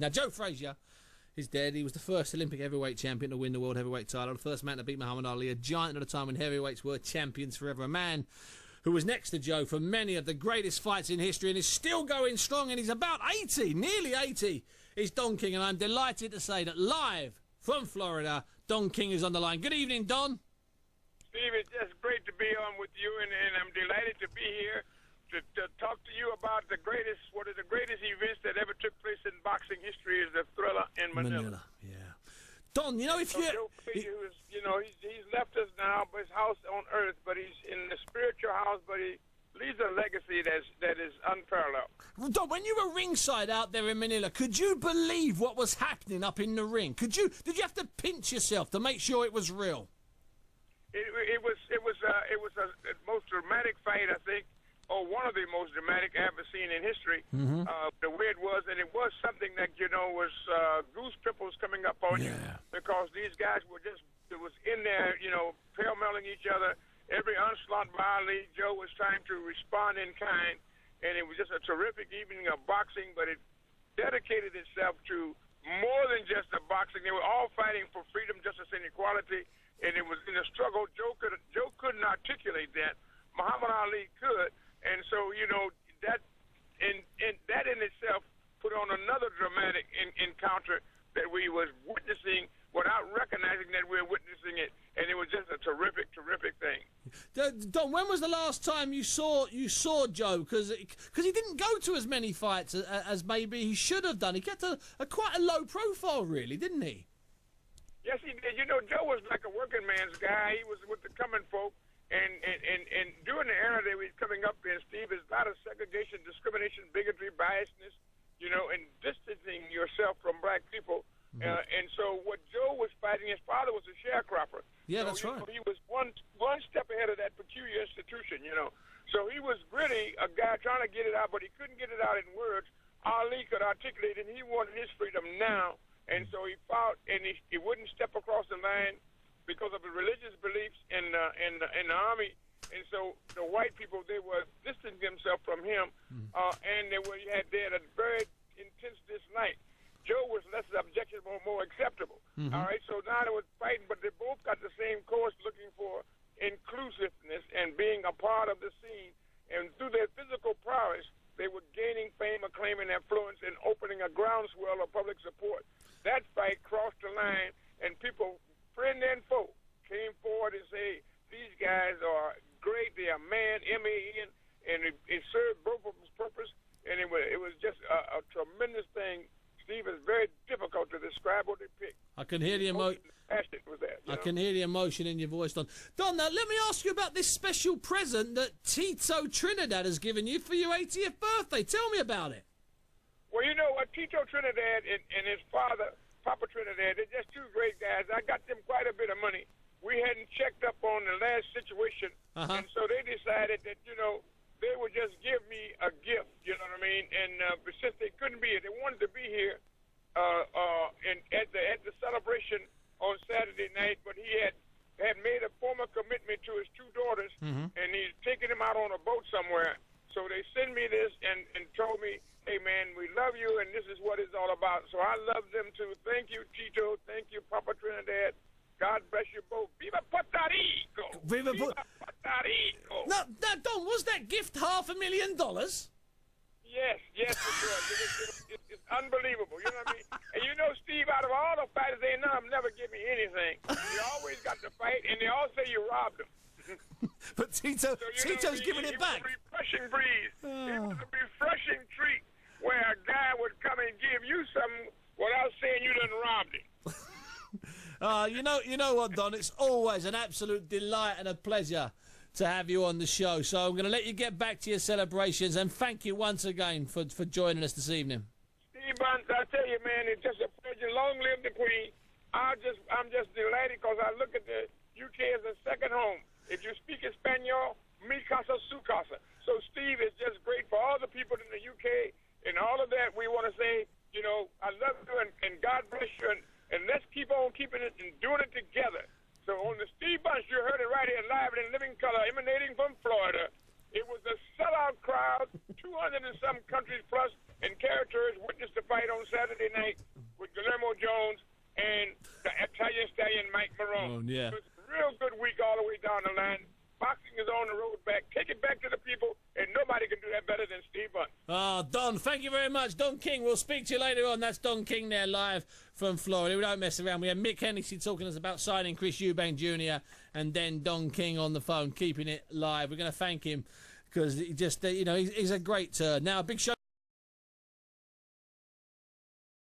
Now, Joe Frazier is dead. He was the first Olympic heavyweight champion to win the world heavyweight title, the first man to beat Muhammad Ali, a giant at a time when heavyweights were champions forever, a man who was next to Joe for many of the greatest fights in history and is still going strong, and he's about 80, nearly 80, is Don King, and I'm delighted to say that live from Florida, Don King is on the line. Good evening, Don. Steve, it's just great to be on with you, and I'm delighted to be here to talk to you about one of the greatest events that ever took place in boxing history is the Thriller in Manila. Yeah. Don, you know, if you... Joe Frazier is, he's left us now, but his house on earth, but he's in the spiritual house, but he leaves a legacy that is unparalleled. Don, when you were ringside out there in Manila, could you believe what was happening up in the ring? Did you have to pinch yourself to make sure it was real? It was a most dramatic fight, I think, or one of the most dramatic I ever seen in history. Mm-hmm. The way it was, and it was something that was goose pimples coming up on you, because these guys were was in there, pell-melling each other. Every onslaught by Ali, Joe was trying to respond in kind, and it was just a terrific evening of boxing. But it dedicated itself to more than just the boxing. They were all fighting for freedom, justice, and equality. And it was in a struggle. Joe couldn't articulate that. Muhammad Ali could, and so that in itself put on another dramatic encounter that we was witnessing without recognizing that we were witnessing it, and it was just a terrific thing. Don, when was the last time you saw Joe? Because he didn't go to as many fights as maybe he should have done. He kept a quite a low profile, really, didn't he? Yes, he did. Joe was like a working man's guy. He was with the common folk, and during the era that he was coming up in, Steve, is a lot of segregation, discrimination, bigotry, biasness, and distancing yourself from black people. Mm-hmm. And so what Joe was fighting, his father was a sharecropper. Yeah, so, that's right. He was one step ahead of that peculiar institution, So he was gritty, a guy trying to get it out, but he couldn't get it out in words. Ali could articulate it, and he wanted his freedom now. And so he fought, and he wouldn't step across the line because of his religious beliefs in the army. And so the white people, they were distancing themselves from him, and they had a very intense dislike. Joe was less objectionable, more acceptable. Mm-hmm. All right, so now they were fighting, but they both got the same course, looking for inclusiveness and being a part of the scene. And through their physical prowess, they were gaining fame, acclaim, and influence, and opening a groundswell of public support. That fight crossed the line, and people, friend and foe, came forward and say, these guys are great, they are man, M-A-N, and it served both of its purpose, and it was just a tremendous thing. Steve, it's very difficult to describe or depict. I can hear the emotion. I can hear the emotion in your voice, Don. Don, now let me ask you about this special present that Tito Trinidad has given you for your 80th birthday. Tell me about it. Well, you know what, Tito Trinidad and his father, Papa Trinidad, they're just two great guys. I got them quite a bit of money. We hadn't checked up on the last situation, and so they decided that, they would just give me a gift, you know what I mean? And but since they couldn't be here, they wanted to be here at the celebration on Saturday night, but he had made a formal commitment to his two daughters, and he's taking them out on a boat somewhere. So they sent me this and told me, hey, man, we love you, and this is what it's all about. So I love them, too. Thank you, Tito. Thank you, Papa Trinidad. God bless you both. Viva Puerto Rico! Viva Puerto Rico! Now, Don, was that gift $500,000? Yes, it was. It's unbelievable, you know what I mean? And Steve, out of all the fighters, they never give me anything. They always got to fight, and they all say you robbed them. But Tito's giving it back. It was a refreshing breeze. It was a refreshing treat where a guy would come and give you something without saying you done robbed him. You know what, Don? It's always an absolute delight and a pleasure to have you on the show. So I'm going to let you get back to your celebrations, and thank you once again for joining us this evening. Steve Bunce, I tell you, man, it's just a pleasure. Long live the Queen. I'm just delighted because I look at the UK as a second home. If you speak Espanol, mi casa, su casa. So, Steve, it's just great for all the people in the UK and all of that. We want to say, I love you and God bless you. And let's keep on keeping it and doing it together. So on the Steve Bunce, you heard it right here live and in living color, emanating from Florida. It was a sellout crowd, 200 and some countries plus, and characters witnessed the fight on Saturday night with Guillermo Jones and the Italian stallion Mike Marone. Yeah. It was a real good week all the way down the line. Boxing is on the road back. Take it back to the people, and nobody can do that better than Steve Hunt. Oh, Don, thank you very much. Don King, we'll speak to you later on. That's Don King there live from Florida. We don't mess around. We have Mick Hennessy talking to us about signing Chris Eubank Jr. and then Don King on the phone, keeping it live. We're going to thank him because he just, he's a great turn. Now, a big show.